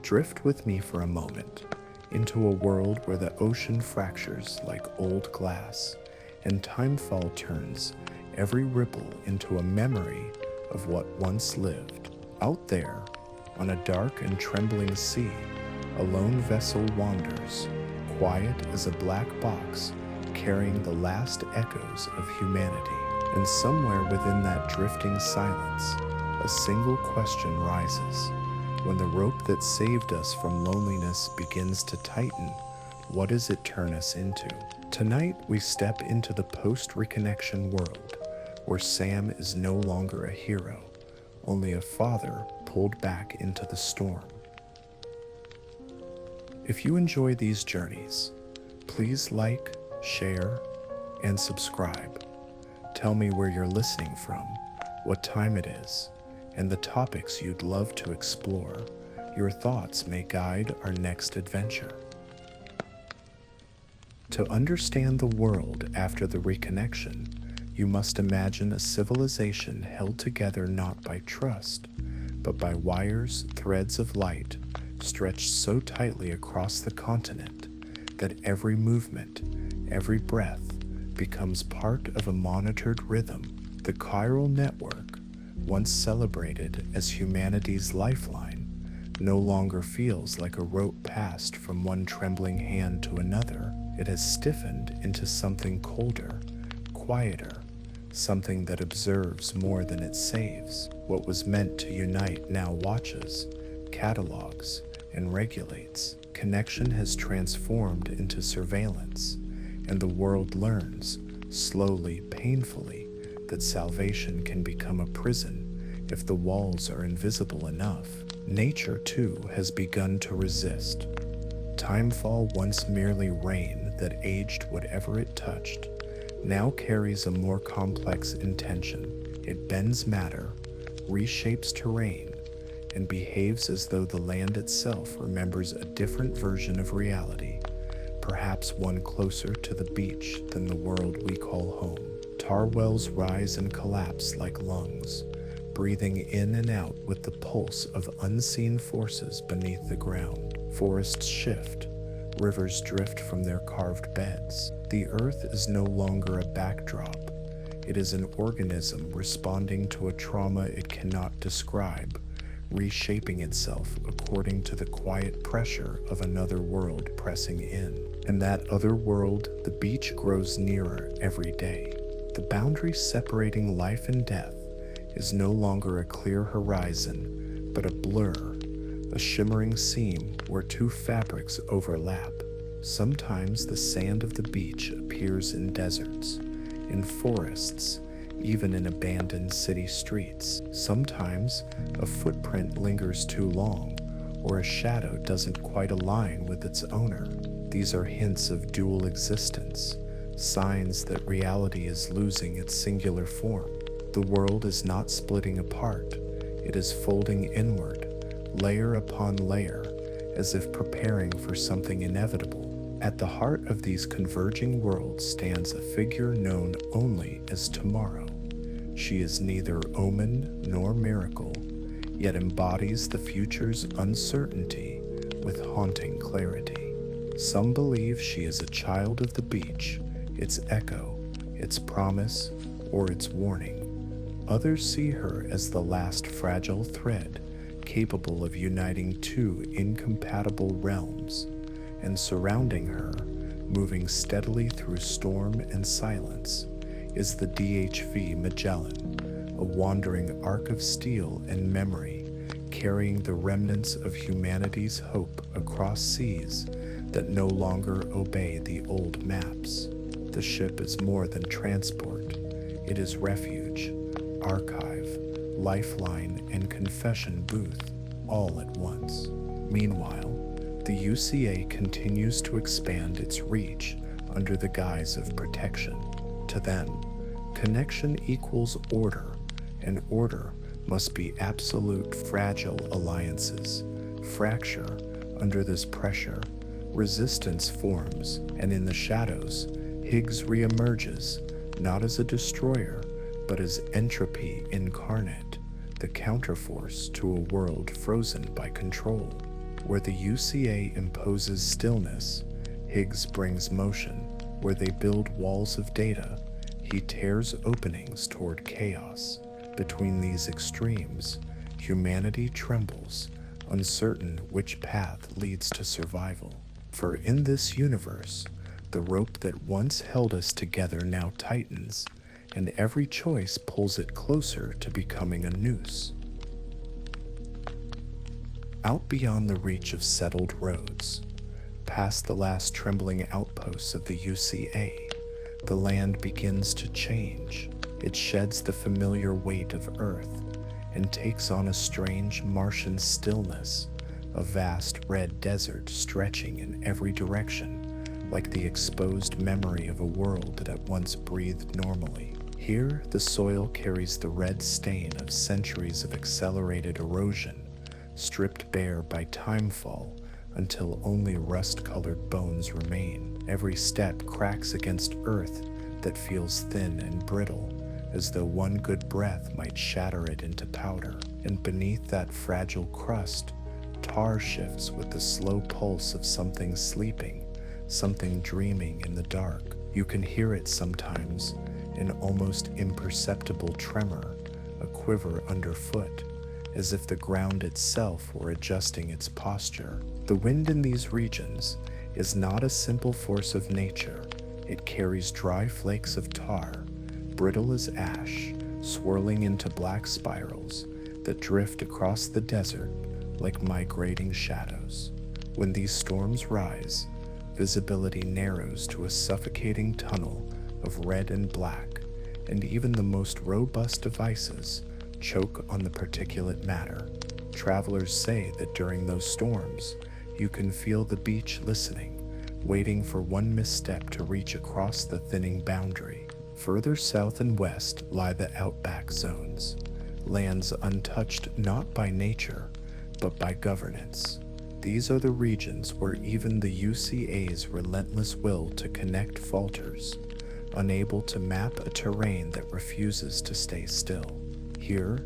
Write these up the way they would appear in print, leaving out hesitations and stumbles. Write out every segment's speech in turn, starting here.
Drift with me for a moment into a world where the ocean fractures like old glass and timefall turns every ripple into a memory of what once lived. Out there, on a dark and trembling sea, a lone vessel wanders, quiet as a black box carrying the last echoes of humanity. And somewhere within that drifting silence, a single question rises. When the rope that saved us from loneliness begins to tighten, what does it turn us into? Tonight, we step into the post-reconnection world, where Sam is no longer a hero, only a father pulled back into the storm. If you enjoy these journeys, please like, share, and subscribe. Tell me where you're listening from, what time it is, and the topics you'd love to explore. Your thoughts may guide our next adventure. To understand the world after the reconnection, you must imagine a civilization held together not by trust, but by wires, threads of light, stretched so tightly across the continent that every movement, every breath, becomes part of a monitored rhythm. The chiral network, once celebrated as humanity's lifeline, no longer feels like a rope passed from one trembling hand to another. It has stiffened into something colder, quieter, something that observes more than it saves. What was meant to unite now watches, catalogs, and regulates. Connection has transformed into surveillance, and the world learns, slowly, painfully, that salvation can become a prison if the walls are invisible enough. Nature, too, has begun to resist. Timefall, once merely rain that aged whatever it touched, now carries a more complex intention. It bends matter, reshapes terrain, and behaves as though the land itself remembers a different version of reality, perhaps one closer to the beach than the world we call home. Tar wells rise and collapse like lungs, breathing in and out with the pulse of unseen forces beneath the ground. Forests shift, rivers drift from their carved beds. The earth is no longer a backdrop. It is an organism responding to a trauma it cannot describe, reshaping itself according to the quiet pressure of another world pressing in. And that other world, the beach, grows nearer every day. The boundary separating life and death is no longer a clear horizon, but a blur, a shimmering seam where two fabrics overlap. Sometimes the sand of the beach appears in deserts, in forests, even in abandoned city streets. Sometimes a footprint lingers too long, or a shadow doesn't quite align with its owner. These are hints of dual existence, signs that reality is losing its singular form. The world is not splitting apart, it is folding inward, layer upon layer, as if preparing for something inevitable. At the heart of these converging worlds stands a figure known only as Tomorrow. She is neither omen nor miracle, yet embodies the future's uncertainty with haunting clarity. Some believe she is a child of the beach, its echo, its promise, or its warning. Others see her as the last fragile thread, capable of uniting two incompatible realms, and surrounding her, moving steadily through storm and silence, is the DHV Magellan, a wandering arc of steel and memory, carrying the remnants of humanity's hope across seas that no longer obey the old maps. The ship is more than transport. It is refuge, archive, lifeline, and confession booth, all at once. Meanwhile, the UCA continues to expand its reach under the guise of protection. To them, connection equals order, and order must be absolute. Fragile alliances fracture under this pressure, resistance forms, and in the shadows, Higgs reemerges, not as a destroyer, but as entropy incarnate, the counterforce to a world frozen by control. Where the UCA imposes stillness, Higgs brings motion. Where they build walls of data, he tears openings toward chaos. Between these extremes, humanity trembles, uncertain which path leads to survival. For in this universe, the rope that once held us together now tightens, and every choice pulls it closer to becoming a noose. Out beyond the reach of settled roads, past the last trembling outposts of the UCA, the land begins to change. It sheds the familiar weight of Earth and takes on a strange Martian stillness, a vast red desert stretching in every direction, like the exposed memory of a world that once breathed normally. Here, the soil carries the red stain of centuries of accelerated erosion, stripped bare by timefall until only rust-colored bones remain. Every step cracks against earth that feels thin and brittle, as though one good breath might shatter it into powder. And beneath that fragile crust, tar shifts with the slow pulse of something sleeping, something dreaming in the dark. You can hear it sometimes, an almost imperceptible tremor, a quiver underfoot, as if the ground itself were adjusting its posture. The wind in these regions is not a simple force of nature. It carries dry flakes of tar, brittle as ash, swirling into black spirals that drift across the desert like migrating shadows. When these storms rise, visibility narrows to a suffocating tunnel of red and black, and even the most robust devices choke on the particulate matter. Travelers say that during those storms, you can feel the beach listening, waiting for one misstep to reach across the thinning boundary. Further south and west lie the outback zones, lands untouched not by nature, but by governance. These are the regions where even the UCA's relentless will to connect falters, unable to map a terrain that refuses to stay still. Here,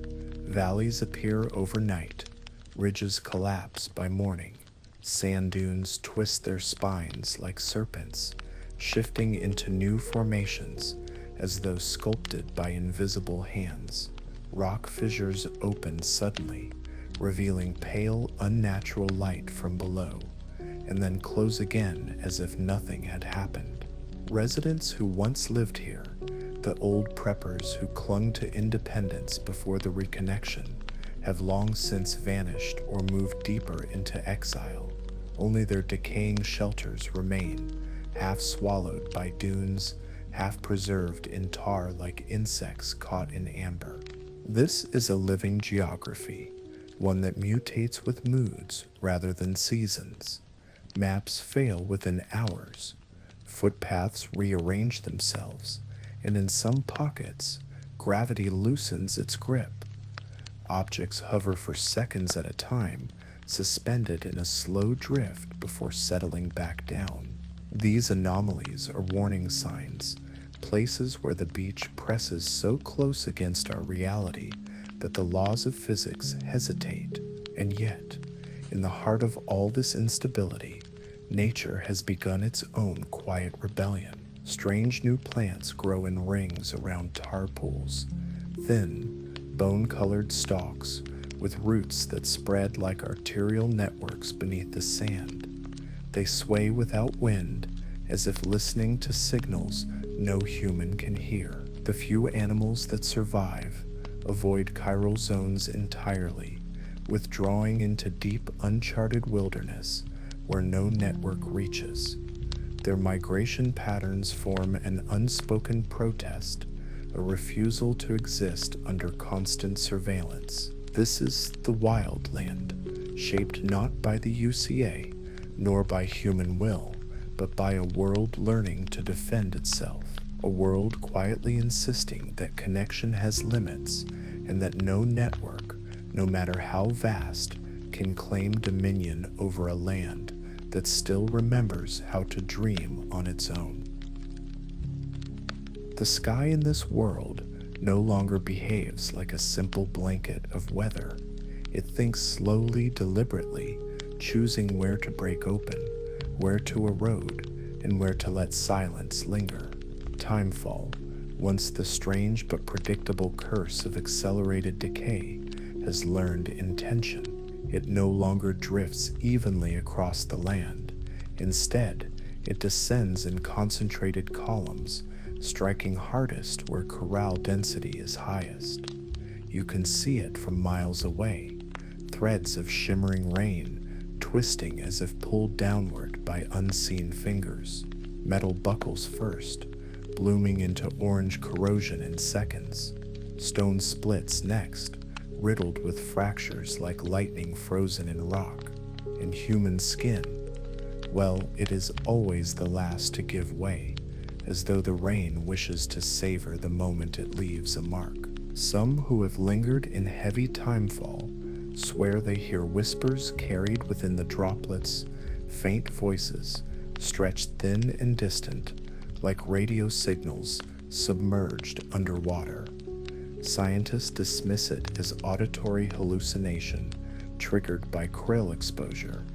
valleys appear overnight, ridges collapse by morning, sand dunes twist their spines like serpents, shifting into new formations as though sculpted by invisible hands. Rock fissures open suddenly, revealing pale, unnatural light from below, and then close again as if nothing had happened. Residents who once lived here, the old preppers who clung to independence before the reconnection, have long since vanished or moved deeper into exile. Only their decaying shelters remain, half swallowed by dunes, half preserved in tar like insects caught in amber. This is a living geography, one that mutates with moods rather than seasons. Maps fail within hours. Footpaths rearrange themselves, and in some pockets, gravity loosens its grip. Objects hover for seconds at a time, suspended in a slow drift before settling back down. These anomalies are warning signs, places where the beach presses so close against our reality that the laws of physics hesitate. And yet, in the heart of all this instability, nature has begun its own quiet rebellion. Strange new plants grow in rings around tar pools, thin, bone-colored stalks with roots that spread like arterial networks beneath the sand. They sway without wind, as if listening to signals no human can hear. The few animals that survive avoid chiral zones entirely, withdrawing into deep, uncharted wilderness where no network reaches. Their migration patterns form an unspoken protest, a refusal to exist under constant surveillance. This is the wild land, shaped not by the UCA, nor by human will, but by a world learning to defend itself. A world quietly insisting that connection has limits, and that no network, no matter how vast, can claim dominion over a land that still remembers how to dream on its own. The sky in this world no longer behaves like a simple blanket of weather. It thinks slowly, deliberately, choosing where to break open, where to erode, and where to let silence linger. Timefall, once the strange but predictable curse of accelerated decay, has learned intention. It no longer drifts evenly across the land. Instead, it descends in concentrated columns, striking hardest where corral density is highest. You can see it from miles away, threads of shimmering rain twisting as if pulled downward by unseen fingers. Metal buckles first, blooming into orange corrosion in seconds. Stone splits next, riddled with fractures like lightning frozen in rock. And human skin, well, it is always the last to give way, as though the rain wishes to savor the moment it leaves a mark. Some who have lingered in heavy timefall swear they hear whispers carried within the droplets, faint voices, stretched thin and distant, like radio signals submerged underwater. Scientists dismiss it as auditory hallucination triggered by krill exposure,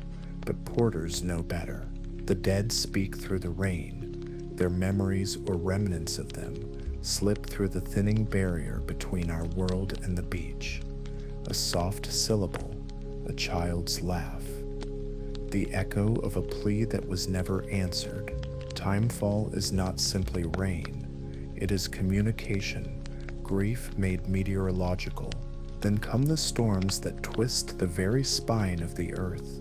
but porters know better. The dead speak through the rain. Their memories or remnants of them slip through the thinning barrier between our world and the beach. A soft syllable, a child's laugh, the echo of a plea that was never answered. Timefall is not simply rain, it is communication, grief made meteorological. Then come the storms that twist the very spine of the earth,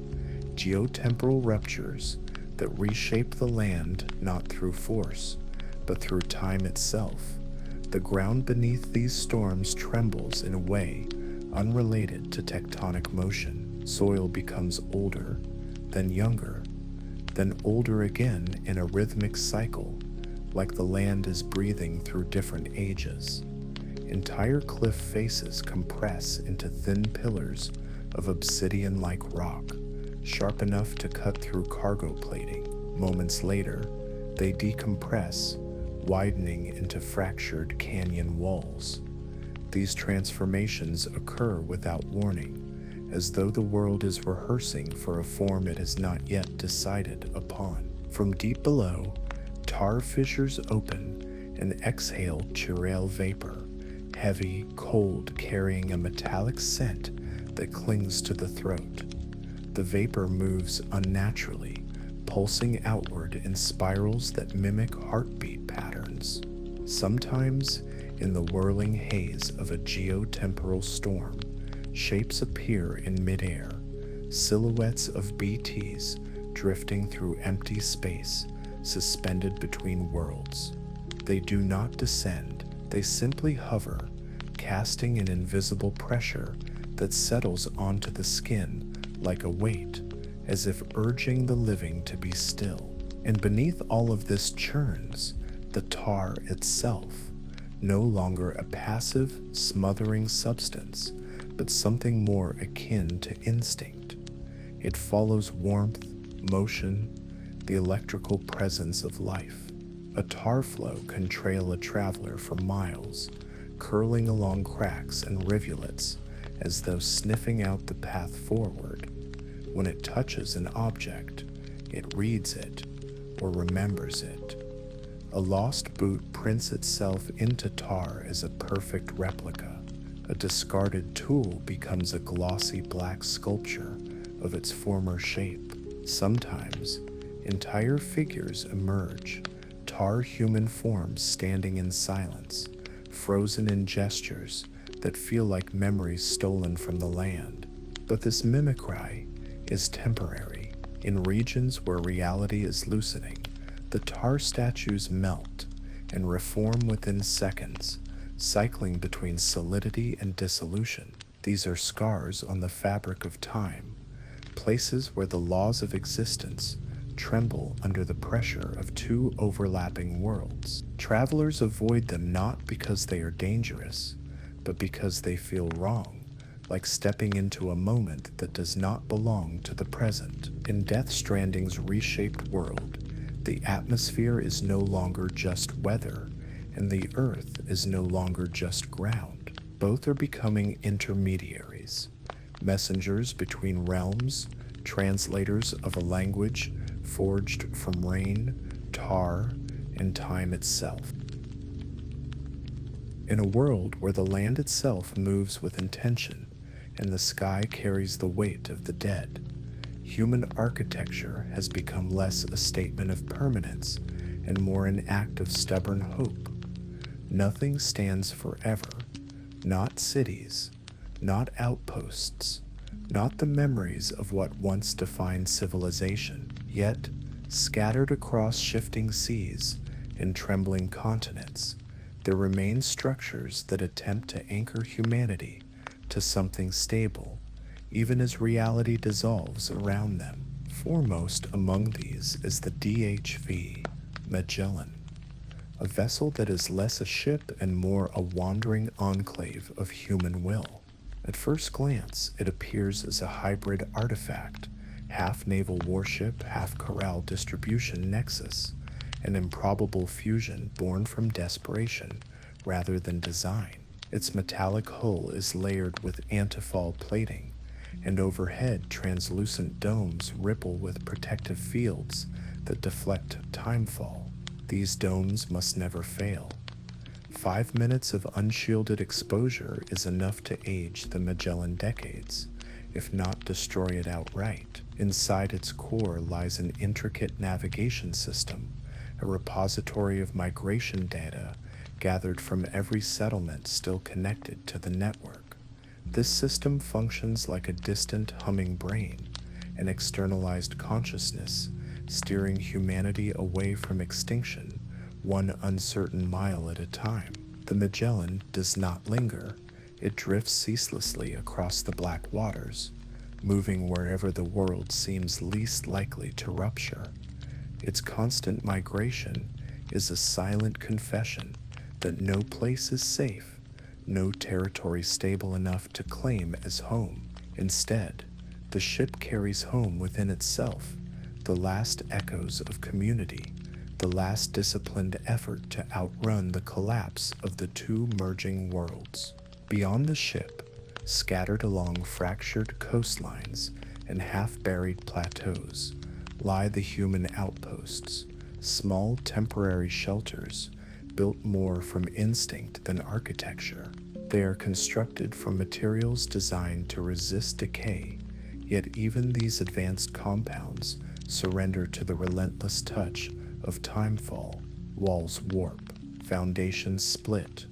geotemporal ruptures that reshape the land not through force, but through time itself. The ground beneath these storms trembles in a way unrelated to tectonic motion. Soil becomes older, then younger, then older again in a rhythmic cycle, like the land is breathing through different ages. Entire cliff faces compress into thin pillars of obsidian-like rock, sharp enough to cut through cargo plating. Moments later, they decompress, widening into fractured canyon walls. These transformations occur without warning, as though the world is rehearsing for a form it has not yet decided upon. From deep below, tar fissures open and exhale chiral vapor, heavy, cold, carrying a metallic scent that clings to the throat. The vapor moves unnaturally, pulsing outward in spirals that mimic heartbeat patterns. Sometimes, in the whirling haze of a geotemporal storm, shapes appear in midair, silhouettes of BTs drifting through empty space, suspended between worlds. They do not descend, they simply hover, casting an invisible pressure that settles onto the skin like a weight, as if urging the living to be still. And beneath all of this churns the tar itself, no longer a passive, smothering substance, but something more akin to instinct. It follows warmth, motion, the electrical presence of life. A tar flow can trail a traveler for miles, curling along cracks and rivulets as though sniffing out the path forward. When it touches an object, it reads it or remembers it. A lost boot prints itself into tar as a perfect replica. A discarded tool becomes a glossy black sculpture of its former shape. Sometimes, entire figures emerge, tar human forms standing in silence, frozen in gestures that feel like memories stolen from the land. But this mimicry is temporary. In regions where reality is loosening, the tar statues melt and reform within seconds, cycling between solidity and dissolution. These are scars on the fabric of time, places where the laws of existence tremble under the pressure of two overlapping worlds. Travelers avoid them not because they are dangerous, but because they feel wrong, like stepping into a moment that does not belong to the present. In Death Stranding's reshaped world, the atmosphere is no longer just weather, and the earth is no longer just ground. Both are becoming intermediaries, messengers between realms, translators of a language forged from rain, tar, and time itself. In a world where the land itself moves with intention and the sky carries the weight of the dead, human architecture has become less a statement of permanence and more an act of stubborn hope. Nothing stands forever, not cities, not outposts, not the memories of what once defined civilization, yet, scattered across shifting seas and trembling continents, there remain structures that attempt to anchor humanity to something stable, even as reality dissolves around them. Foremost among these is the DHV Magellan, a vessel that is less a ship and more a wandering enclave of human will. At first glance, it appears as a hybrid artifact, half naval warship, half corral distribution nexus, an improbable fusion born from desperation rather than design. Its metallic hull is layered with antifall plating, and overhead translucent domes ripple with protective fields that deflect timefall. These domes must never fail. 5 minutes of unshielded exposure is enough to age the Magellan decades, if not destroy it outright. Inside its core lies an intricate navigation system, a repository of migration data gathered from every settlement still connected to the network. This system functions like a distant humming brain, an externalized consciousness, steering humanity away from extinction, one uncertain mile at a time. The Magellan does not linger. It drifts ceaselessly across the black waters, moving wherever the world seems least likely to rupture. Its constant migration is a silent confession that no place is safe, no territory stable enough to claim as home. Instead, the ship carries home within itself the last echoes of community, the last disciplined effort to outrun the collapse of the two merging worlds. Beyond the ship, scattered along fractured coastlines and half-buried plateaus, lie the human outposts, small temporary shelters built more from instinct than architecture. They are constructed from materials designed to resist decay, yet even these advanced compounds surrender to the relentless touch of timefall. Walls warp, foundations split,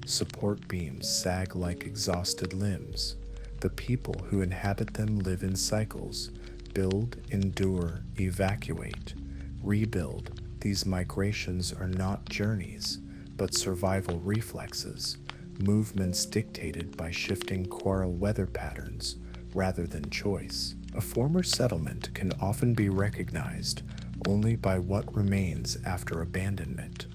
support beams sag like exhausted limbs. The people who inhabit them live in cycles, build, endure, evacuate, rebuild. These migrations are not journeys, but survival reflexes, movements dictated by shifting coral weather patterns rather than choice. A former settlement can often be recognized only by what remains after abandonment.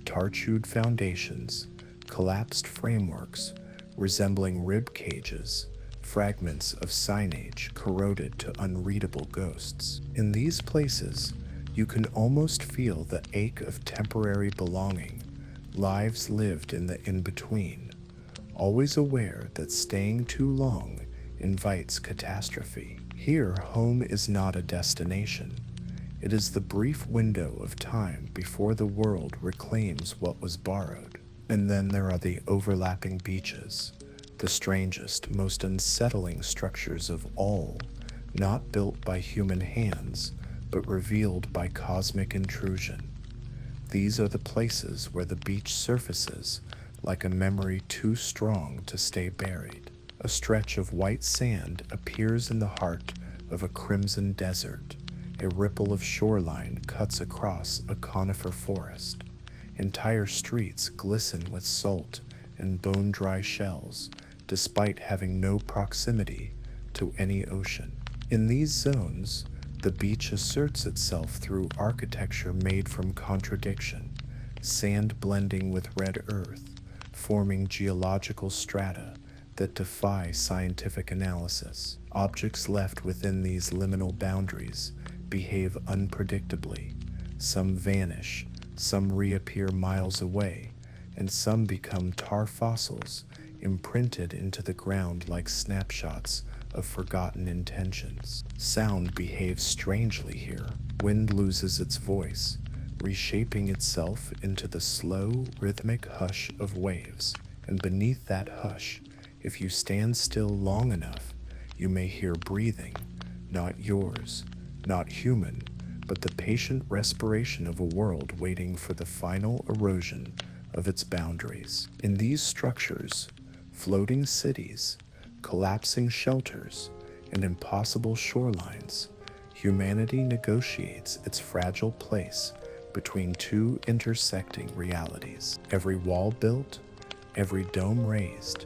Tar-chewed foundations, collapsed frameworks resembling rib cages, fragments of signage corroded to unreadable ghosts. In these places, you can almost feel the ache of temporary belonging, lives lived in the in-between, always aware that staying too long invites catastrophe. Here, home is not a destination. It is the brief window of time before the world reclaims what was borrowed. And then there are the overlapping beaches, the strangest, most unsettling structures of all, not built by human hands, but revealed by cosmic intrusion. These are the places where the beach surfaces like a memory too strong to stay buried. A stretch of white sand appears in the heart of a crimson desert. A ripple of shoreline cuts across a conifer forest. Entire streets glisten with salt and bone-dry shells, despite having no proximity to any ocean. In these zones, the beach asserts itself through architecture made from contradiction, sand blending with red earth, forming geological strata that defy scientific analysis. Objects left within these liminal boundaries behave unpredictably. Some vanish, some reappear miles away, and some become tar fossils imprinted into the ground like snapshots of forgotten intentions. Sound behaves strangely here. Wind loses its voice, reshaping itself into the slow, rhythmic hush of waves. And beneath that hush, if you stand still long enough, you may hear breathing, not yours, not human, but the patient respiration of a world waiting for the final erosion of its boundaries. In these structures, floating cities, collapsing shelters, and impossible shorelines, humanity negotiates its fragile place between two intersecting realities. Every wall built, every dome raised,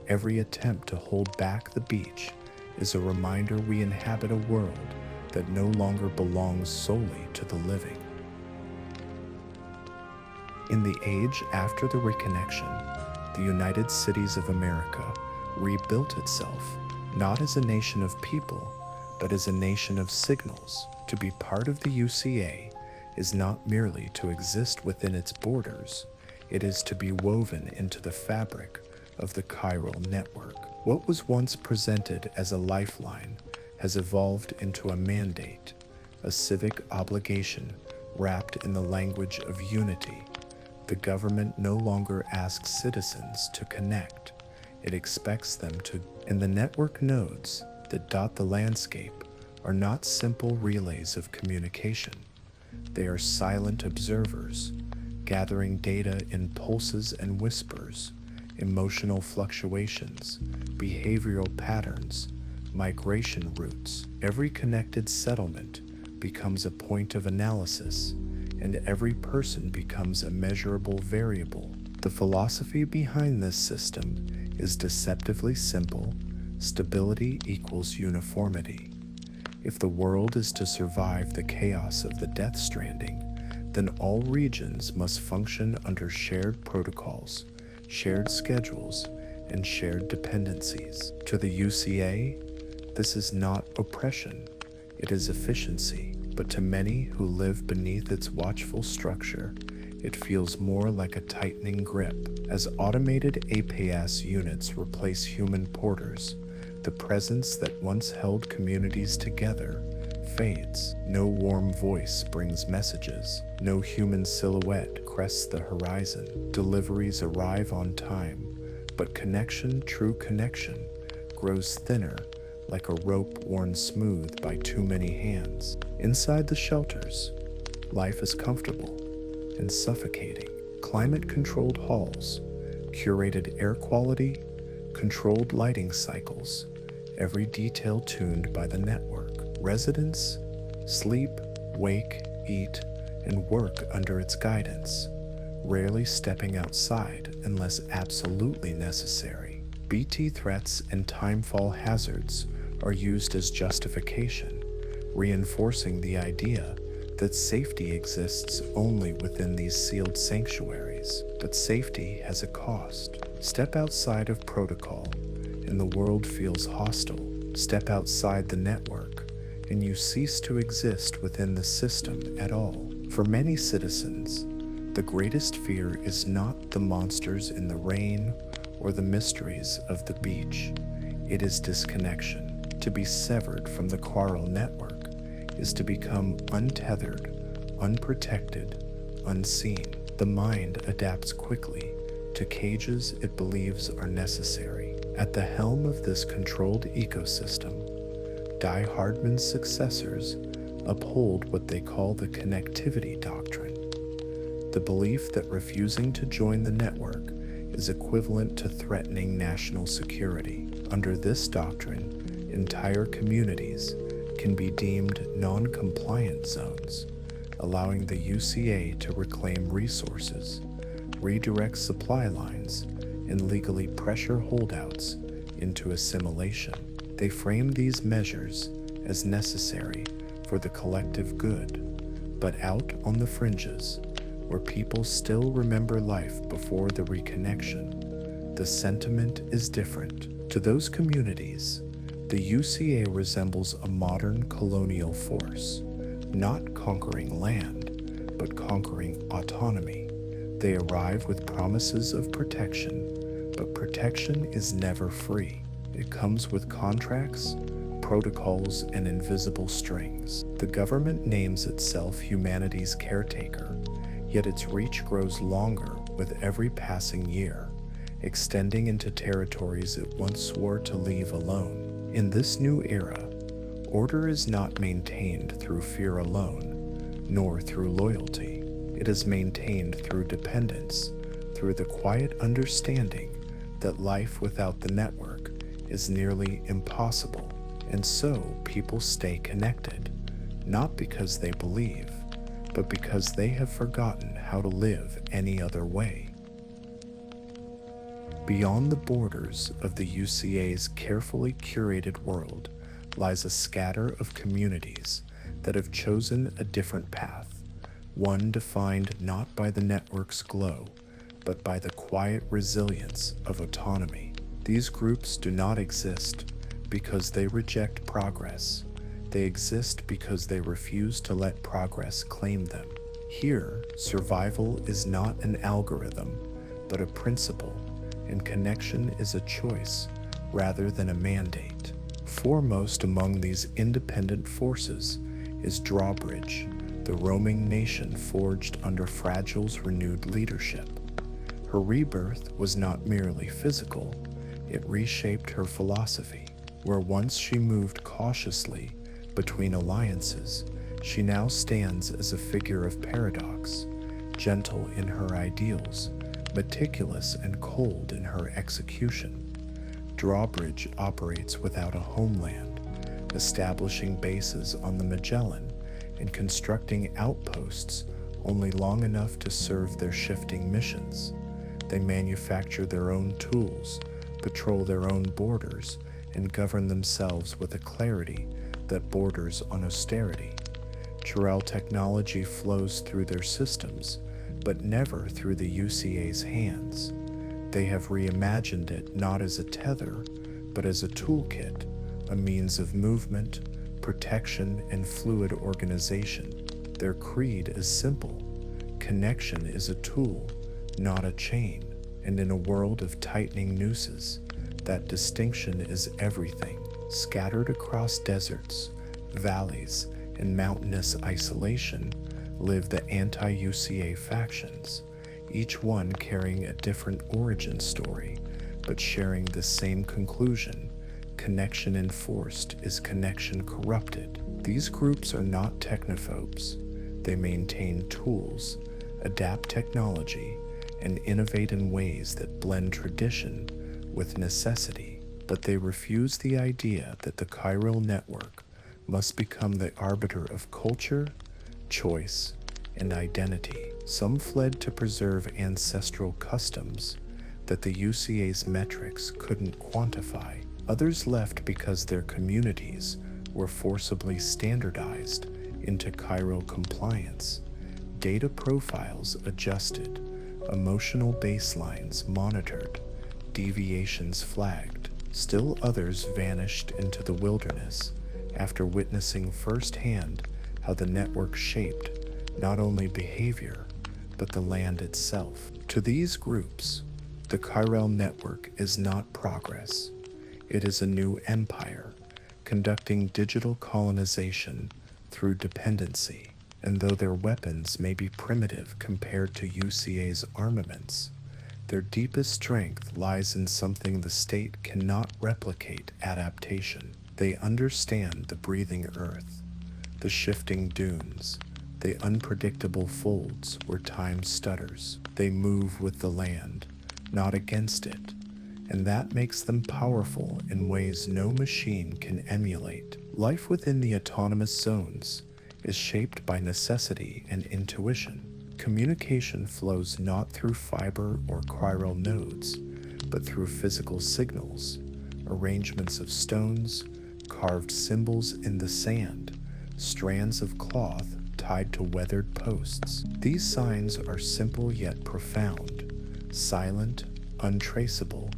every attempt to hold back the beach is a reminder we inhabit a world that no longer belongs solely to the living. In the age after the reconnection, the United Cities of America rebuilt itself not as a nation of people, but as a nation of signals. To be part of the UCA is not merely to exist within its borders, it is to be woven into the fabric of the chiral network. What was once presented as a lifeline has evolved into a mandate, a civic obligation wrapped in the language of unity. The government no longer asks citizens to connect, it expects them to. And the network nodes that dot the landscape are not simple relays of communication. They are silent observers, gathering data in pulses and whispers, emotional fluctuations, behavioral patterns, migration routes. Every connected settlement becomes a point of analysis, and every person becomes a measurable variable. The philosophy behind this system is deceptively simple: stability equals uniformity. If the world is to survive the chaos of the Death Stranding, then all regions must function under shared protocols, shared schedules, and shared dependencies. To the UCA, this is not oppression, it is efficiency. But to many who live beneath its watchful structure, it feels more like a tightening grip. As automated APS units replace human porters, the presence that once held communities together fades. No warm voice brings messages. No human silhouette crests the horizon. Deliveries arrive on time, but connection, true connection, grows thinner, like a rope worn smooth by too many hands. Inside the shelters, life is comfortable and suffocating. Climate-controlled halls, curated air quality, controlled lighting cycles, every detail tuned by the network. Residents sleep, wake, eat, and work under its guidance, rarely stepping outside unless absolutely necessary. BT threats and timefall hazards are used as justification, reinforcing the idea that safety exists only within these sealed sanctuaries. But safety has a cost. Step outside of protocol, and the world feels hostile. Step outside the network, and you cease to exist within the system at all. For many citizens, the greatest fear is not the monsters in the rain or the mysteries of the beach. It is disconnection. To be severed from the chiral network is to become untethered, unprotected, unseen. The mind adapts quickly to cages it believes are necessary. At the helm of this controlled ecosystem, Die Hardman's successors uphold what they call the connectivity doctrine, the belief that refusing to join the network is equivalent to threatening national security. Under this doctrine, entire communities can be deemed non-compliant zones, allowing the UCA to reclaim resources, redirect supply lines, and legally pressure holdouts into assimilation. They frame these measures as necessary for the collective good, but out on the fringes, where people still remember life before the reconnection, the sentiment is different. To those communities, the UCA resembles a modern colonial force, not conquering land, but conquering autonomy. They arrive with promises of protection, but protection is never free. It comes with contracts, protocols, and invisible strings. The government names itself humanity's caretaker, yet its reach grows longer with every passing year, extending into territories it once swore to leave alone. In this new era, order is not maintained through fear alone, nor through loyalty. It is maintained through dependence, through the quiet understanding that life without the network is nearly impossible. And so people stay connected, not because they believe, but because they have forgotten how to live any other way. Beyond the borders of the UCA's carefully curated world lies a scatter of communities that have chosen a different path, one defined not by the network's glow, but by the quiet resilience of autonomy. These groups do not exist because they reject progress. They exist because they refuse to let progress claim them. Here, survival is not an algorithm, but a principle, and connection is a choice rather than a mandate. Foremost among these independent forces is Drawbridge, the roaming nation forged under Fragile's renewed leadership. Her rebirth was not merely physical, it reshaped her philosophy. Where once she moved cautiously between alliances, she now stands as a figure of paradox, gentle in her ideals, meticulous and cold in her execution. Drawbridge operates without a homeland, establishing bases on the Magellan and constructing outposts only long enough to serve their shifting missions. They manufacture their own tools, patrol their own borders, and govern themselves with a clarity that borders on austerity. Chirel technology flows through their systems, but never through the UCA's hands. They have reimagined it not as a tether, but as a toolkit, a means of movement, protection, and fluid organization. Their creed is simple: connection is a tool, not a chain, and in a world of tightening nooses, that distinction is everything. Scattered across deserts, valleys, and mountainous isolation live the anti-UCA factions, each one carrying a different origin story, but sharing the same conclusion: connection enforced is connection corrupted. These groups are not technophobes. They maintain tools, adapt technology, and innovate in ways that blend tradition with necessity, but they refuse the idea that the chiral network must become the arbiter of culture, choice, and identity. Some fled to preserve ancestral customs that the UCA's metrics couldn't quantify. Others left because their communities were forcibly standardized into chiral compliance, data profiles adjusted, emotional baselines monitored, deviations flagged. Still others vanished into the wilderness after witnessing firsthand how the network shaped not only behavior, but the land itself. To these groups, the chiral network is not progress. It is a new empire, conducting digital colonization through dependency. And though their weapons may be primitive compared to UCA's armaments, their deepest strength lies in something the state cannot replicate: adaptation. They understand the breathing earth, the shifting dunes, the unpredictable folds where time stutters. They move with the land, not against it, and that makes them powerful in ways no machine can emulate. Life within the autonomous zones is shaped by necessity and intuition. Communication flows not through fiber or chiral nodes, but through physical signals, arrangements of stones, carved symbols in the sand, strands of cloth tied to weathered posts. These signs are simple yet profound, silent, untraceable,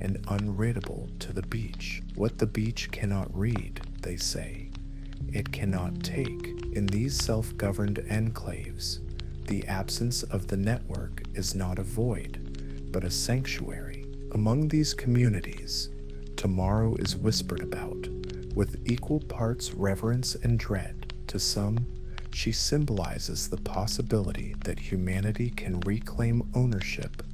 and unreadable to the beach. What the beach cannot read, they say, it cannot take. In these self-governed enclaves, the absence of the network is not a void, but a sanctuary. Among these communities, Tomorrow is whispered about, with equal parts reverence and dread. To some, she symbolizes the possibility that humanity can reclaim ownership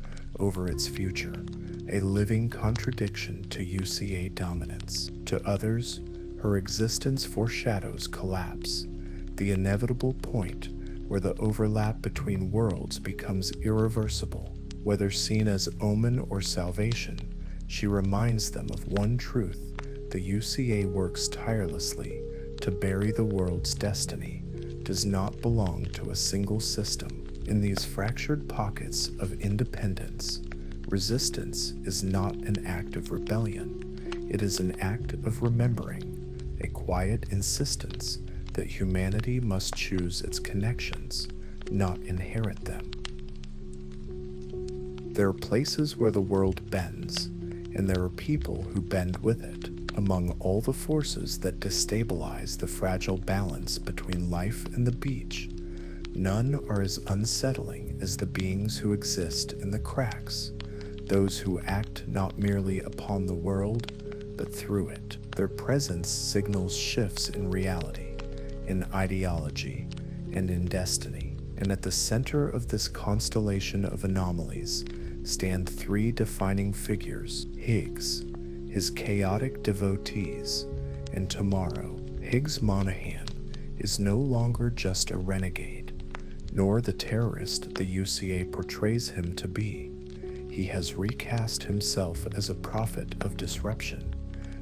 over its future, a living contradiction to UCA dominance. To others, her existence foreshadows collapse, the inevitable point where the overlap between worlds becomes irreversible. Whether seen as omen or salvation, she reminds them of one truth: the UCA works tirelessly to bury the world's destiny, does not belong to a single system. In these fractured pockets of independence, resistance is not an act of rebellion, it is an act of remembering, a quiet insistence that humanity must choose its connections, not inherit them. There are places where the world bends, and there are people who bend with it. Among all the forces that destabilize the fragile balance between life and the beach, none are as unsettling as the beings who exist in the cracks, those who act not merely upon the world, but through it. Their presence signals shifts in reality, in ideology, and in destiny. And at the center of this constellation of anomalies stand three defining figures: Higgs, his chaotic devotees, and tomorrow. Higgs Monahan is no longer just a renegade, nor the terrorist the UCA portrays him to be. He has recast himself as a prophet of disruption,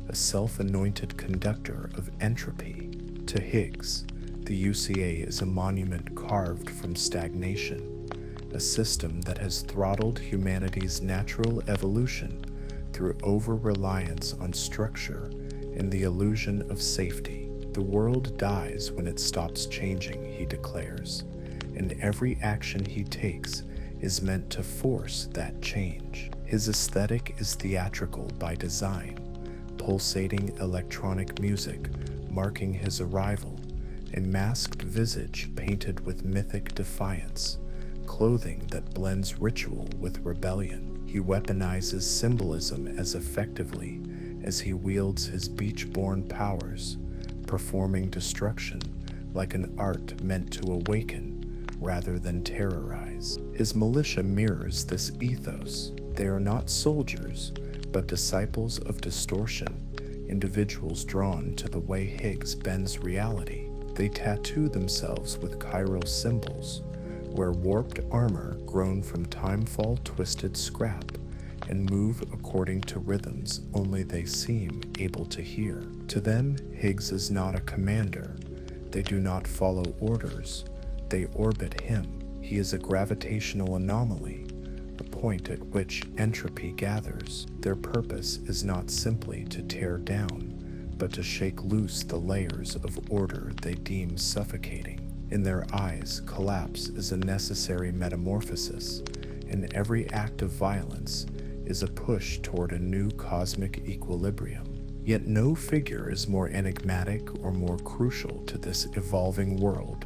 a self-anointed conductor of entropy. To Higgs, the UCA is a monument carved from stagnation, a system that has throttled humanity's natural evolution through over-reliance on structure and the illusion of safety. The world dies when it stops changing, he declares, and every action he takes is meant to force that change. His aesthetic is theatrical by design, pulsating electronic music marking his arrival, a masked visage painted with mythic defiance, clothing that blends ritual with rebellion. He weaponizes symbolism as effectively as he wields his beach-born powers, performing destruction like an art meant to awaken rather than terrorize. His militia mirrors this ethos. They are not soldiers, but disciples of distortion, individuals drawn to the way Higgs bends reality. They tattoo themselves with chiral symbols, wear warped armor grown from timefall-twisted scrap, and move according to rhythms only they seem able to hear. To them, Higgs is not a commander. They do not follow orders. They orbit him. He is a gravitational anomaly, a point at which entropy gathers. Their purpose is not simply to tear down, but to shake loose the layers of order they deem suffocating. In their eyes, collapse is a necessary metamorphosis, and every act of violence is a push toward a new cosmic equilibrium. Yet no figure is more enigmatic or more crucial to this evolving world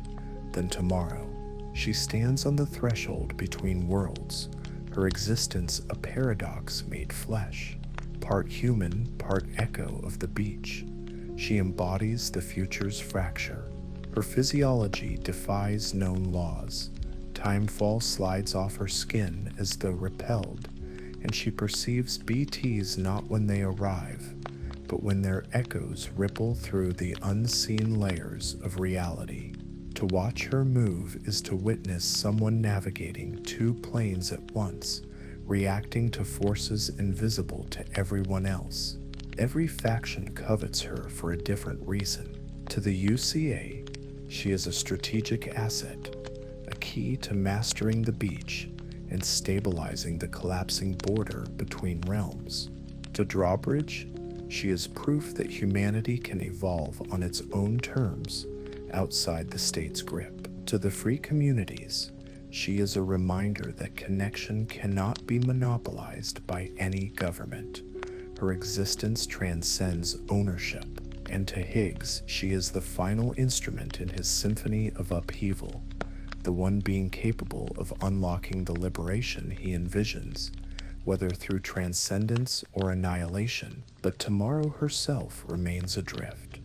than tomorrow. She stands on the threshold between worlds, her existence a paradox made flesh, part human, part echo of the beach. She embodies the future's fracture. Her physiology defies known laws. Timefall slides off her skin as though repelled, and she perceives BTs not when they arrive, but when their echoes ripple through the unseen layers of reality. To watch her move is to witness someone navigating two planes at once, reacting to forces invisible to everyone else. Every faction covets her for a different reason. To the UCA, she is a strategic asset, a key to mastering the beach and stabilizing the collapsing border between realms. To Drawbridge, she is proof that humanity can evolve on its own terms outside the state's grip. To the free communities, she is a reminder that connection cannot be monopolized by any government. Her existence transcends ownership. And to Higgs, she is the final instrument in his symphony of upheaval, the one being capable of unlocking the liberation he envisions, whether through transcendence or annihilation, but tomorrow herself remains adrift.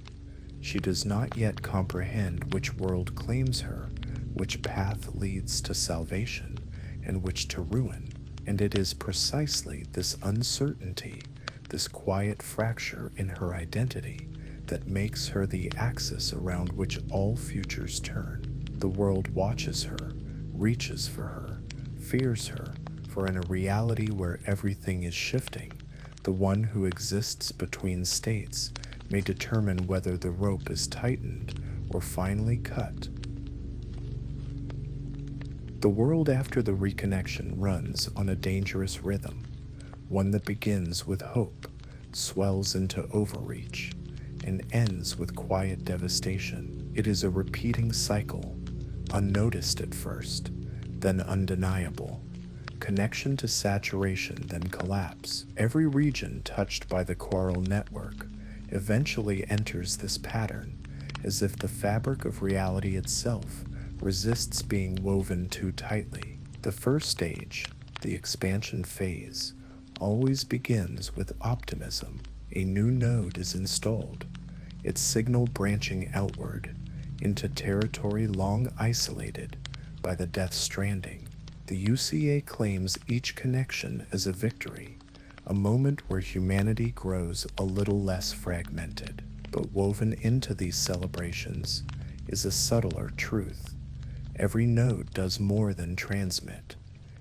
She does not yet comprehend which world claims her, which path leads to salvation, and which to ruin, and it is precisely this uncertainty, this quiet fracture in her identity, that makes her the axis around which all futures turn. The world watches her, reaches for her, fears her, for in a reality where everything is shifting, the one who exists between states may determine whether the rope is tightened or finally cut. The world after the reconnection runs on a dangerous rhythm, one that begins with hope, swells into overreach, and ends with quiet devastation. It is a repeating cycle, unnoticed at first, then undeniable. Connection to saturation, then collapse. Every region touched by the coral network eventually enters this pattern, as if the fabric of reality itself resists being woven too tightly. The first stage, the expansion phase, always begins with optimism. A new node is installed, its signal branching outward into territory long isolated by the death stranding. The UCA claims each connection as a victory, a moment where humanity grows a little less fragmented. But woven into these celebrations is a subtler truth. Every node does more than transmit.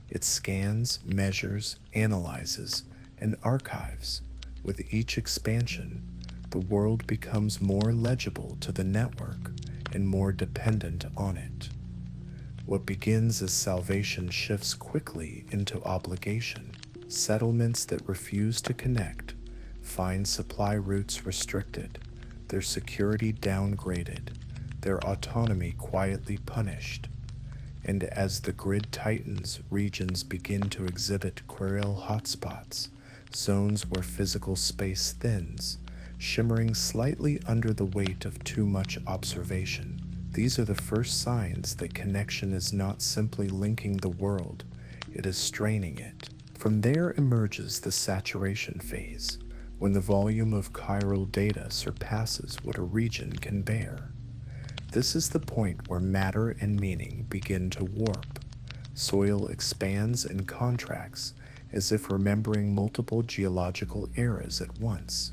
It scans, measures, analyzes, and archives. With each expansion, the world becomes more legible to the network and more dependent on it. What begins as salvation shifts quickly into obligation. Settlements that refuse to connect find supply routes restricted, their security downgraded, their autonomy quietly punished. And as the grid tightens, regions begin to exhibit queryl hotspots, zones where physical space thins, shimmering slightly under the weight of too much observation. These are the first signs that connection is not simply linking the world, it is straining it. From there emerges the saturation phase, when the volume of chiral data surpasses what a region can bear. This is the point where matter and meaning begin to warp. Soil expands and contracts as if remembering multiple geological eras at once.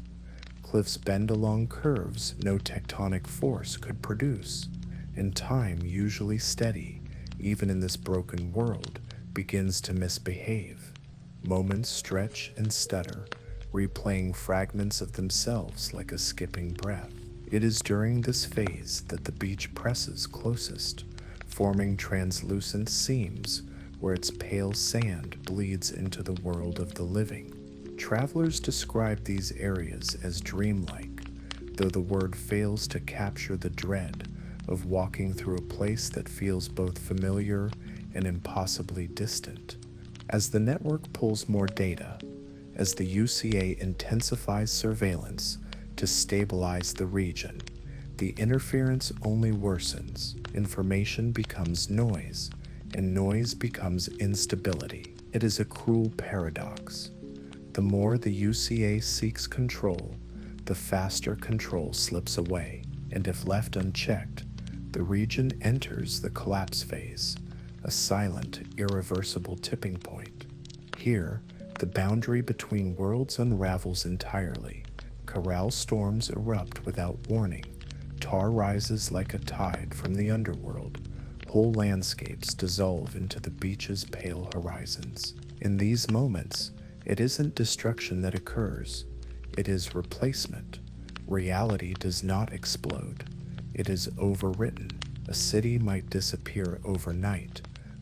Cliffs bend along curves no tectonic force could produce, and time, usually steady, even in this broken world, begins to misbehave. Moments stretch and stutter, replaying fragments of themselves like a skipping breath. It is during this phase that the beach presses closest, forming translucent seams where its pale sand bleeds into the world of the living. Travelers describe these areas as dreamlike, though the word fails to capture the dread of walking through a place that feels both familiar and impossibly distant. As the network pulls more data, as the UCA intensifies surveillance to stabilize the region, the interference only worsens. Information becomes noise, and noise becomes instability. It is a cruel paradox. The more the UCA seeks control, the faster control slips away, and if left unchecked, the region enters the collapse phase, a silent, irreversible tipping point. Here, the boundary between worlds unravels entirely. Coral storms erupt without warning. Tar rises like a tide from the underworld. Whole landscapes dissolve into the beach's pale horizons. In these moments, it isn't destruction that occurs. It is replacement. Reality does not explode. It is overwritten. A city might disappear overnight,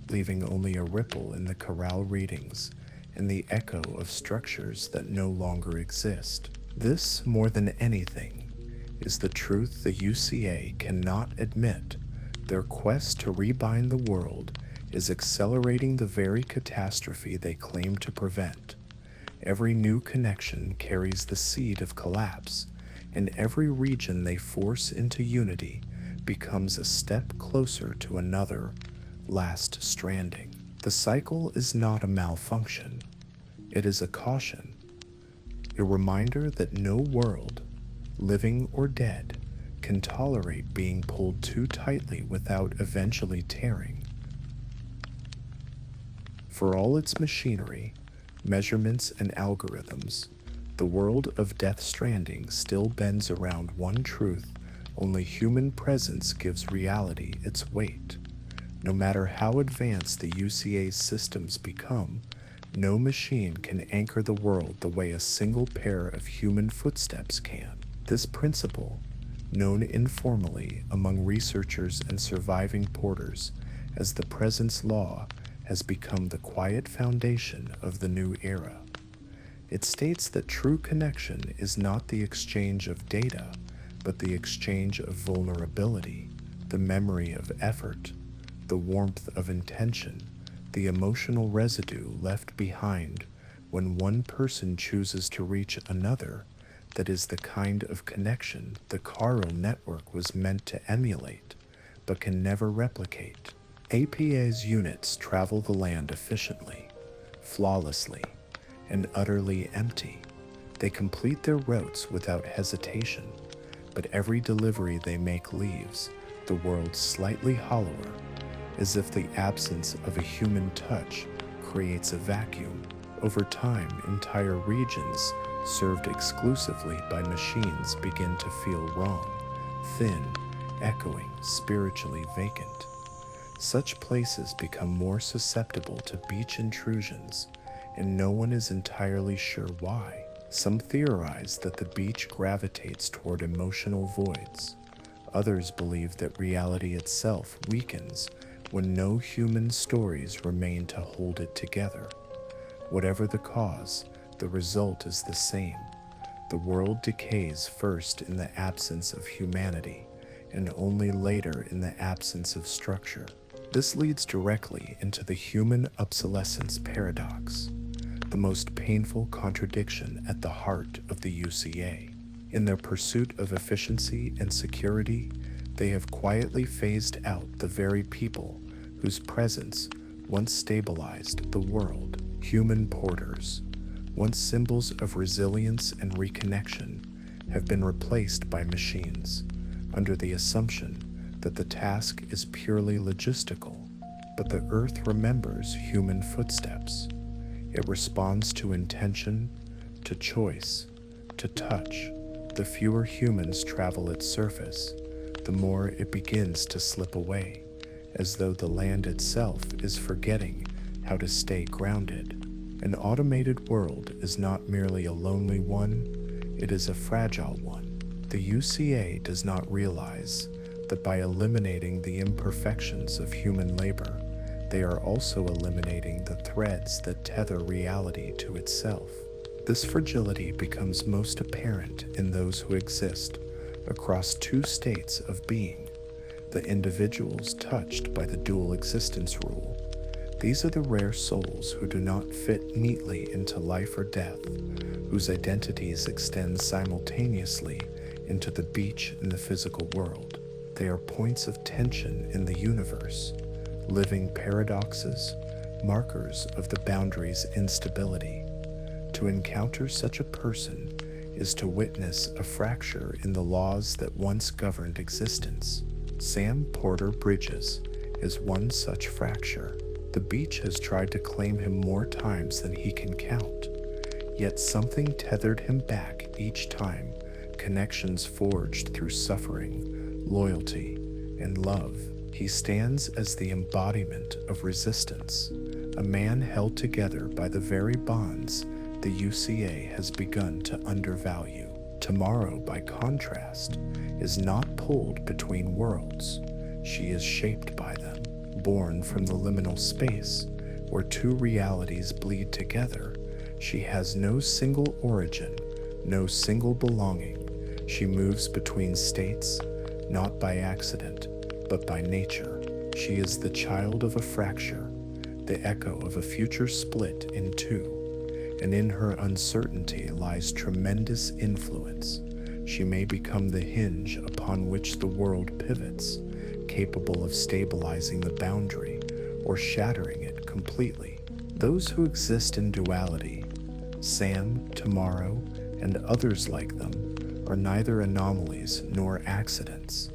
leaving only a ripple in the chorale readings and the echo of structures that no longer exist. This, more than anything, is the truth the UCA cannot admit. Their quest to rebind the world is accelerating the very catastrophe they claim to prevent. Every new connection carries the seed of collapse, and every region they force into unity becomes a step closer to another last stranding. The cycle is not a malfunction. It is a caution, a reminder that no world, living or dead, can tolerate being pulled too tightly without eventually tearing. For all its machinery, measurements, and algorithms, the world of Death Stranding still bends around one truth: only human presence gives reality its weight. No matter how advanced the UCA's systems become, no machine can anchor the world the way a single pair of human footsteps can. This principle, known informally among researchers and surviving porters as the presence law, has become the quiet foundation of the new era. It states that true connection is not the exchange of data, but the exchange of vulnerability, the memory of effort, the warmth of intention, the emotional residue left behind when one person chooses to reach another. That is the kind of connection the chiral network was meant to emulate, but can never replicate. APA's units travel the land efficiently, flawlessly, and utterly empty. They complete their routes without hesitation, but every delivery they make leaves the world slightly hollower, as if the absence of a human touch creates a vacuum. Over time, entire regions served exclusively by machines begin to feel wrong, thin, echoing, spiritually vacant. Such places become more susceptible to beach intrusions, and no one is entirely sure why. Some theorize that the beach gravitates toward emotional voids. Others believe that reality itself weakens when no human stories remain to hold it together. Whatever the cause, the result is the same. The world decays first in the absence of humanity, and only later in the absence of structure. This leads directly into the human obsolescence paradox, the most painful contradiction at the heart of the UCA. In their pursuit of efficiency and security, they have quietly phased out the very people whose presence once stabilized the world. Human porters, once symbols of resilience and reconnection, have been replaced by machines, under the assumption that the task is purely logistical. But the Earth remembers human footsteps. It responds to intention, to choice, to touch. The fewer humans travel its surface, the more it begins to slip away, as though the land itself is forgetting how to stay grounded. An automated world is not merely a lonely one, it is a fragile one. The UCA does not realize that by eliminating the imperfections of human labor, they are also eliminating the threads that tether reality to itself. This fragility becomes most apparent in those who exist across two states of being, the individuals touched by the dual existence rule. These are the rare souls who do not fit neatly into life or death, whose identities extend simultaneously into the beach and the physical world. They are points of tension in the universe, living paradoxes, markers of the boundary's instability. To encounter such a person is to witness a fracture in the laws that once governed existence. Sam Porter Bridges is one such fracture. The beach has tried to claim him more times than he can count, yet something tethered him back each time. Connections forged through suffering, loyalty, and love. He stands as the embodiment of resistance, a man held together by the very bonds the UCA has begun to undervalue. Tomorrow, by contrast, is not pulled between worlds. She is shaped by them, born from the liminal space where two realities bleed together. She has no single origin, no single belonging. She moves between states, not by accident, but by nature. She is the child of a fracture, the echo of a future split in two, and in her uncertainty lies tremendous influence. She may become the hinge upon which the world pivots, capable of stabilizing the boundary or shattering it completely. Those who exist in duality Sam, tomorrow, and others like them are neither anomalies nor accidents.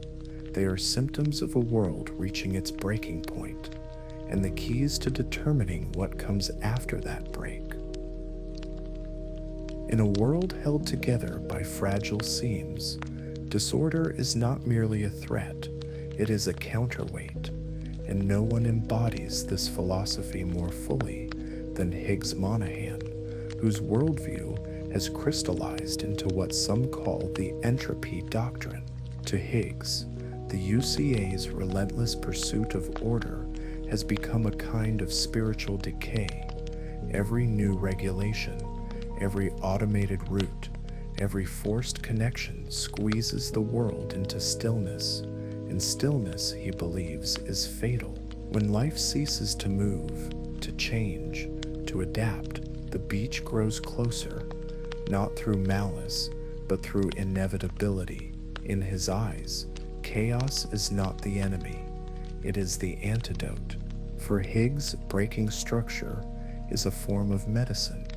They are symptoms of a world reaching its breaking point, and the keys to determining what comes after that break. In a world held together by fragile seams, disorder is not merely a threat, it is a counterweight, and no one embodies this philosophy more fully than Higgs Monahan, whose worldview has crystallized into what some call the entropy doctrine. To Higgs, the UCA's relentless pursuit of order has become a kind of spiritual decay. Every new regulation, every automated route, every forced connection squeezes the world into stillness, and stillness, he believes, is fatal. When life ceases to move, to change, to adapt, the beach grows closer, not through malice, but through inevitability. In his eyes, chaos is not the enemy, it is the antidote. For Higgs, breaking structure is a form of medicine.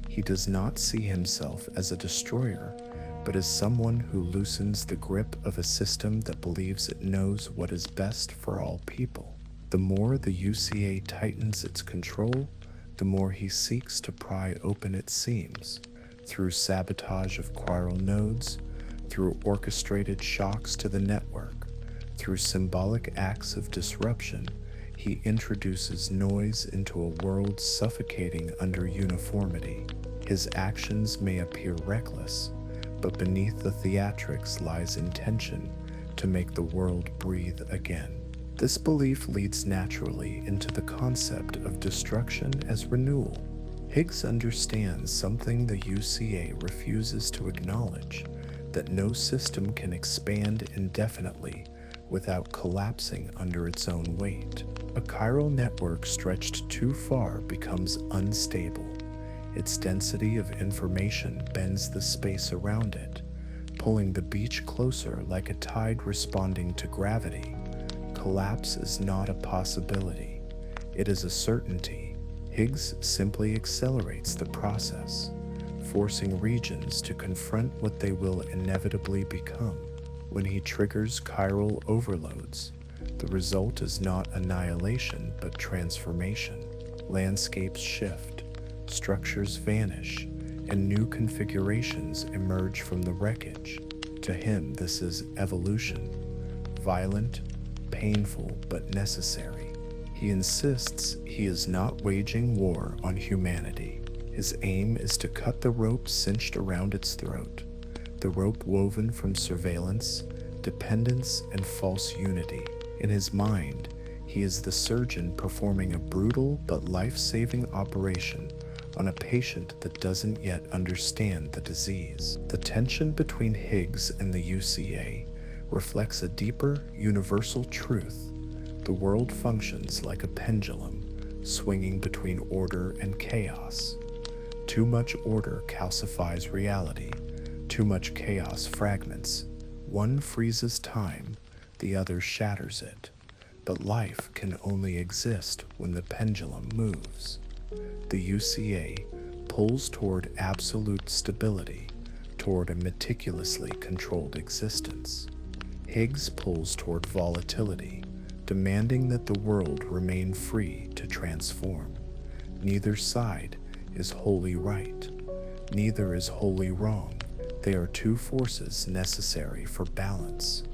He does not see himself as a destroyer, but as someone who loosens the grip of a system that believes it knows what is best for all people. The more the UCA tightens its control, the more he seeks to pry open its seams, through sabotage of chiral nodes, through orchestrated shocks to the network, through symbolic acts of disruption. He introduces noise into a world suffocating under uniformity. His actions may appear reckless, but beneath the theatrics lies intention to make the world breathe again. This belief leads naturally into the concept of destruction as renewal. Higgs understands something the UCA refuses to acknowledge, that no system can expand indefinitely without collapsing under its own weight. A chiral network stretched too far becomes unstable. Its density of information bends the space around it, pulling the beach closer like a tide responding to gravity. Collapse is not a possibility, it is a certainty. Higgs simply accelerates the process, forcing regions to confront what they will inevitably become. When he triggers chiral overloads, the result is not annihilation but transformation. Landscapes shift, structures vanish, and new configurations emerge from the wreckage. To him, this is evolution, violent, painful, but necessary. He insists he is not waging war on humanity. His aim is to cut the rope cinched around its throat, the rope woven from surveillance, dependence, and false unity. In his mind, he is the surgeon performing a brutal but life-saving operation on a patient that doesn't yet understand the disease. The tension between Higgs and the UCA reflects a deeper, universal truth. The world functions like a pendulum, swinging between order and chaos. Too much order calcifies reality, too much chaos fragments. One freezes time, the other shatters it. But life can only exist when the pendulum moves. The UCA pulls toward absolute stability, toward a meticulously controlled existence. Higgs pulls toward volatility, demanding that the world remain free to transform. Neither side is wholly right, neither is wholly wrong. They are two forces necessary for balance,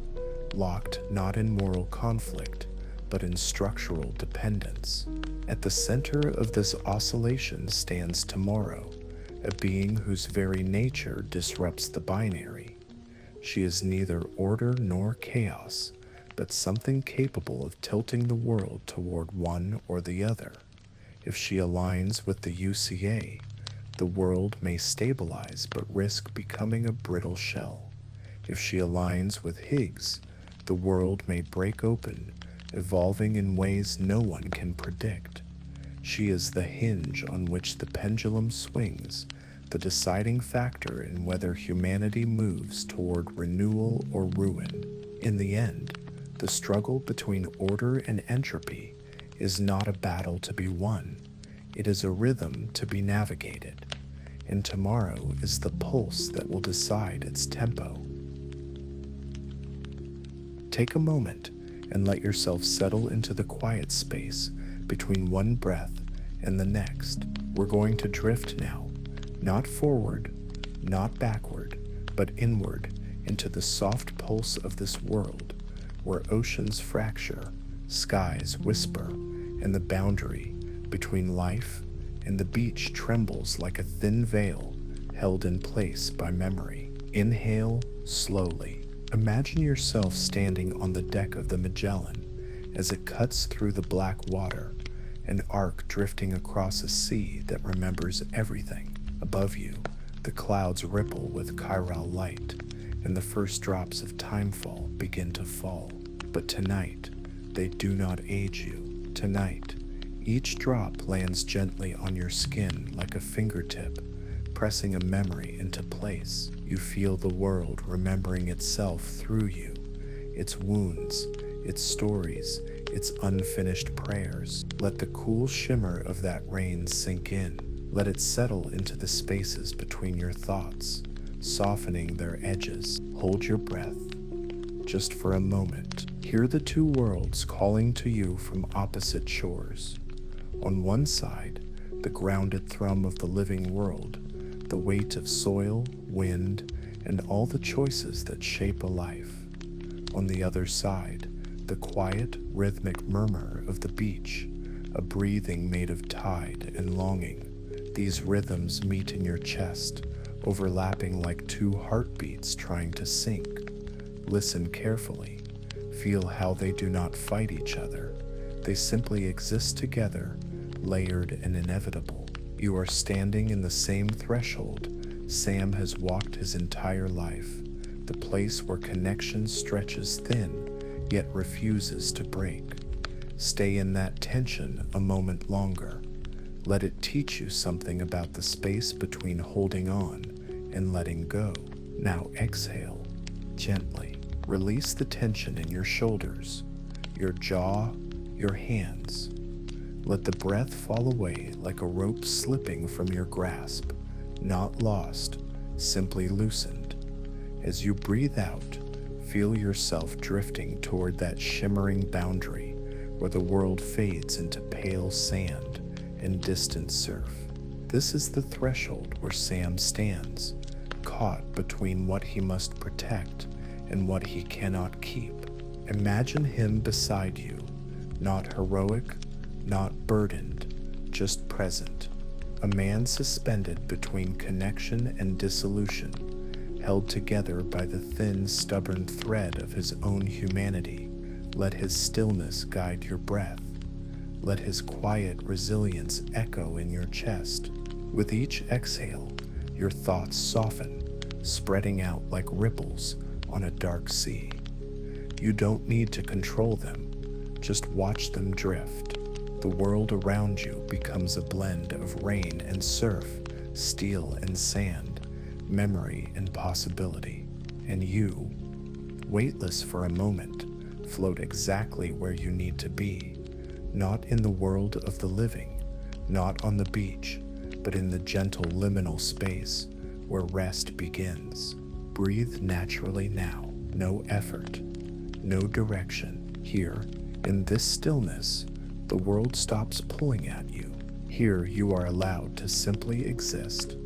locked not in moral conflict, but in structural dependence. At the center of this oscillation stands tomorrow, a being whose very nature disrupts the binary. She is neither order nor chaos, but something capable of tilting the world toward one or the other. If she aligns with the UCA, the world may stabilize but risk becoming a brittle shell. If she aligns with Higgs, the world may break open, evolving in ways no one can predict. She is the hinge on which the pendulum swings, the deciding factor in whether humanity moves toward renewal or ruin. In the end, the struggle between order and entropy is not a battle to be won. It is a rhythm to be navigated. and tomorrow is the pulse that will decide its tempo. Take a moment and let yourself settle into the quiet space between one breath and the next. We're going to drift now, not forward, not backward, but inward into the soft pulse of this world where oceans fracture, skies whisper, and the boundary between life and the beach trembles like a thin veil held in place by memory. Inhale slowly. Imagine yourself standing on the deck of the Magellan as it cuts through the black water, an arc drifting across a sea that remembers everything. Above you, the clouds ripple with chiral light, and the first drops of timefall begin to fall. But tonight, they do not age you. Tonight, each drop lands gently on your skin like a fingertip, pressing a memory into place. You feel the world remembering itself through you, its wounds, its stories, its unfinished prayers. Let the cool shimmer of that rain sink in. Let it settle into the spaces between your thoughts, softening their edges. Hold your breath, just for a moment. Hear the two worlds calling to you from opposite shores. On one side, the grounded thrum of the living world, the weight of soil, wind, and all the choices that shape a life. On the other side, the quiet, rhythmic murmur of the beach, a breathing made of tide and longing. These rhythms meet in your chest, overlapping like two heartbeats trying to sync. Listen carefully. Feel how they do not fight each other. They simply exist together, layered and inevitable. You are standing in the same threshold Sam has walked his entire life, the place where connection stretches thin, yet refuses to break. Stay in that tension a moment longer. Let it teach you something about the space between holding on and letting go. Now exhale, gently. Release the tension in your shoulders, your jaw, your hands. Let the breath fall away like a rope slipping from your grasp, not lost, simply loosened. As you breathe out, feel yourself drifting toward that shimmering boundary where the world fades into pale sand and distant surf. This is the threshold where Sam stands, caught between what he must protect and what he cannot keep. Imagine him beside you, not heroic, not burdened, just present. A man suspended between connection and dissolution, held together by the thin, stubborn thread of his own humanity. Let his stillness guide your breath. Let his quiet resilience echo in your chest. With each exhale, your thoughts soften, spreading out like ripples on a dark sea. You don't need to control them, just watch them drift. The world around you becomes a blend of rain and surf, steel and sand, memory and possibility. And you, weightless for a moment, float exactly where you need to be, not in the world of the living, not on the beach, but in the gentle liminal space where rest begins. Breathe naturally now, no effort, no direction. Here, in this stillness, the world stops pulling at you. Here you are allowed to simply exist.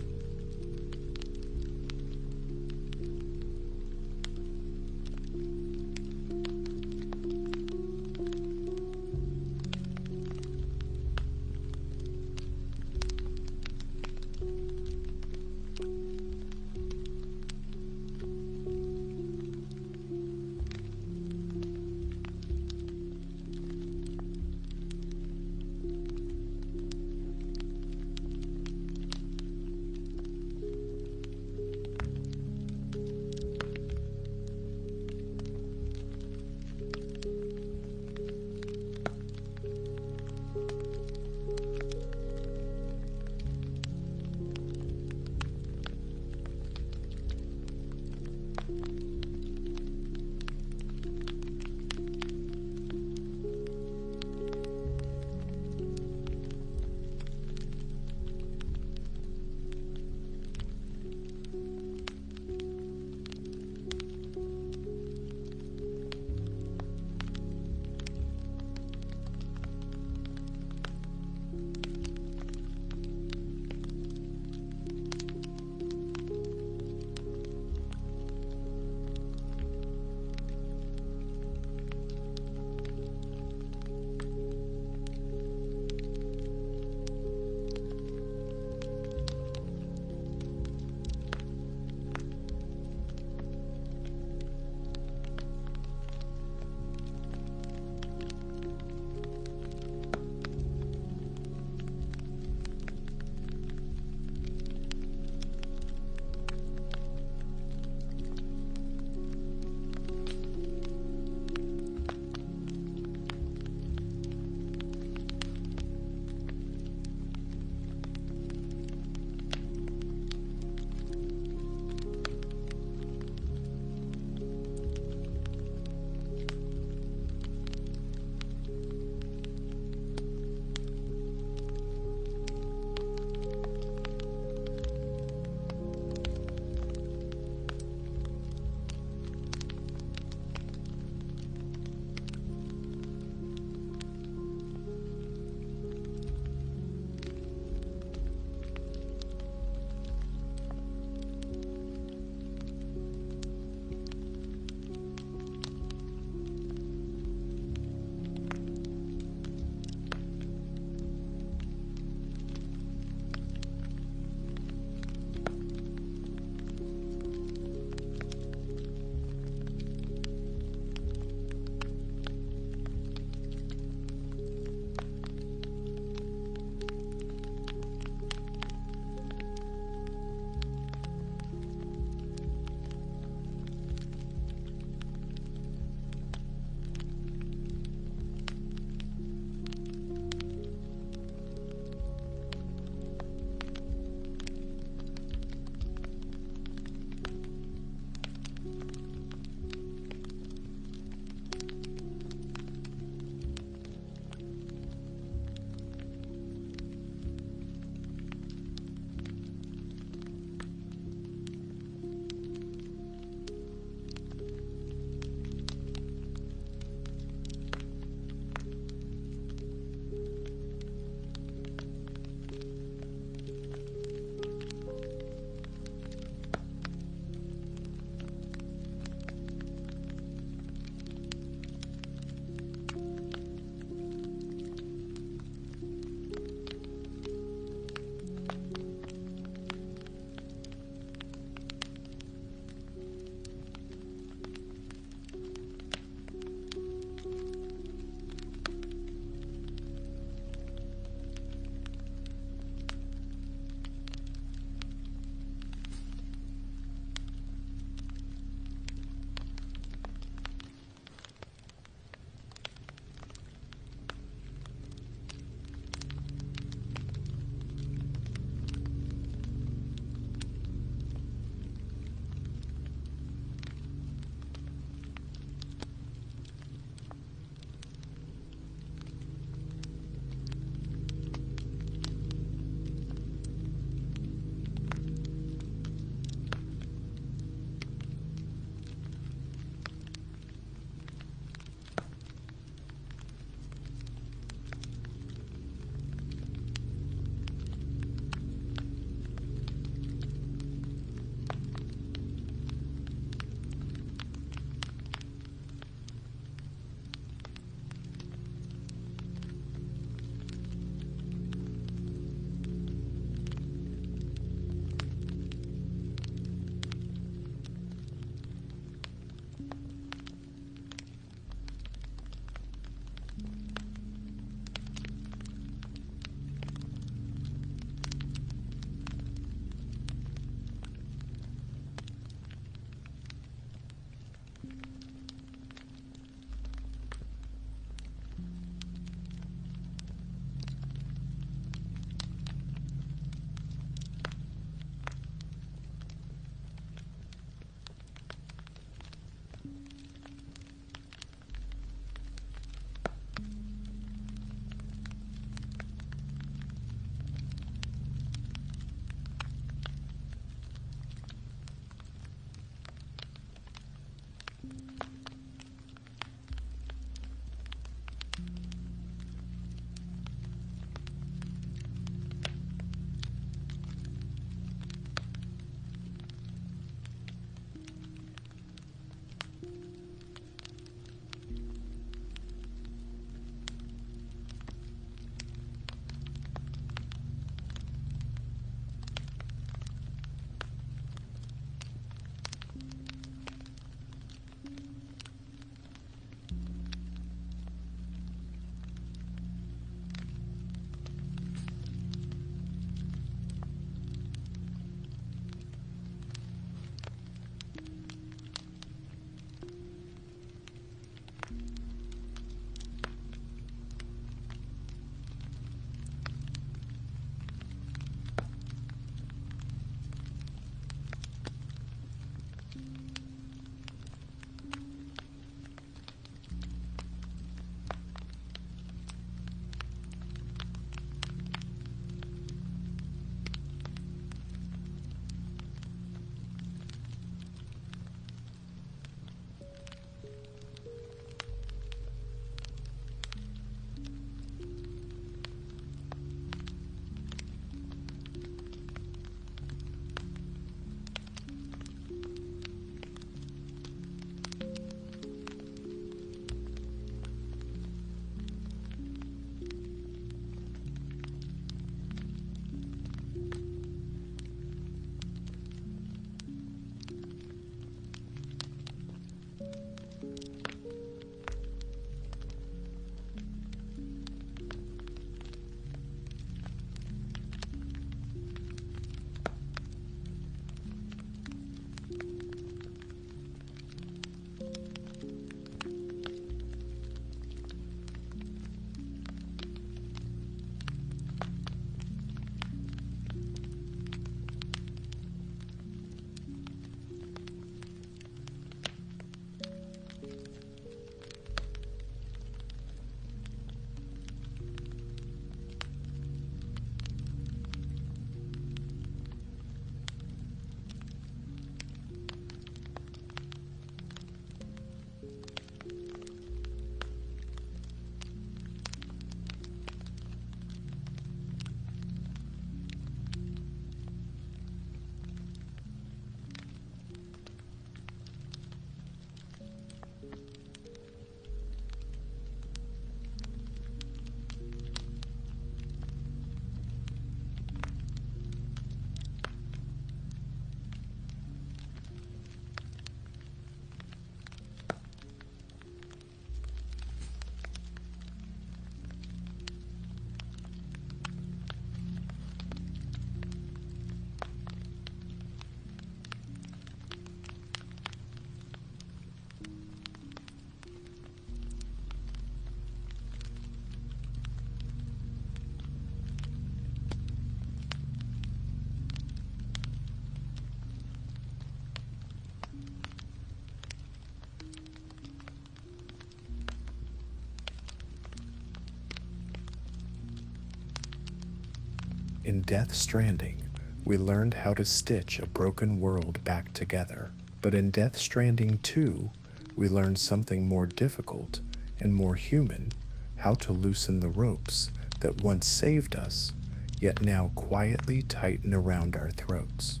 In Death Stranding, we learned how to stitch a broken world back together. But in Death Stranding 2, we learned something more difficult and more human, how to loosen the ropes that once saved us, yet now quietly tighten around our throats.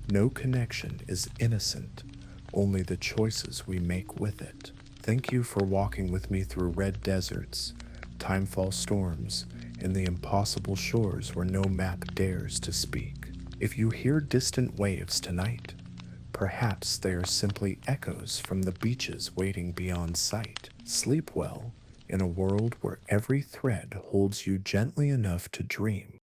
No connection is innocent, only the choices we make with it. Thank you for walking with me through red deserts, timefall storms, and the impossible shores where no map dares to speak. If you hear distant waves tonight, perhaps they are simply echoes from the beaches waiting beyond sight. Sleep well in a world where every thread holds you gently enough to dream.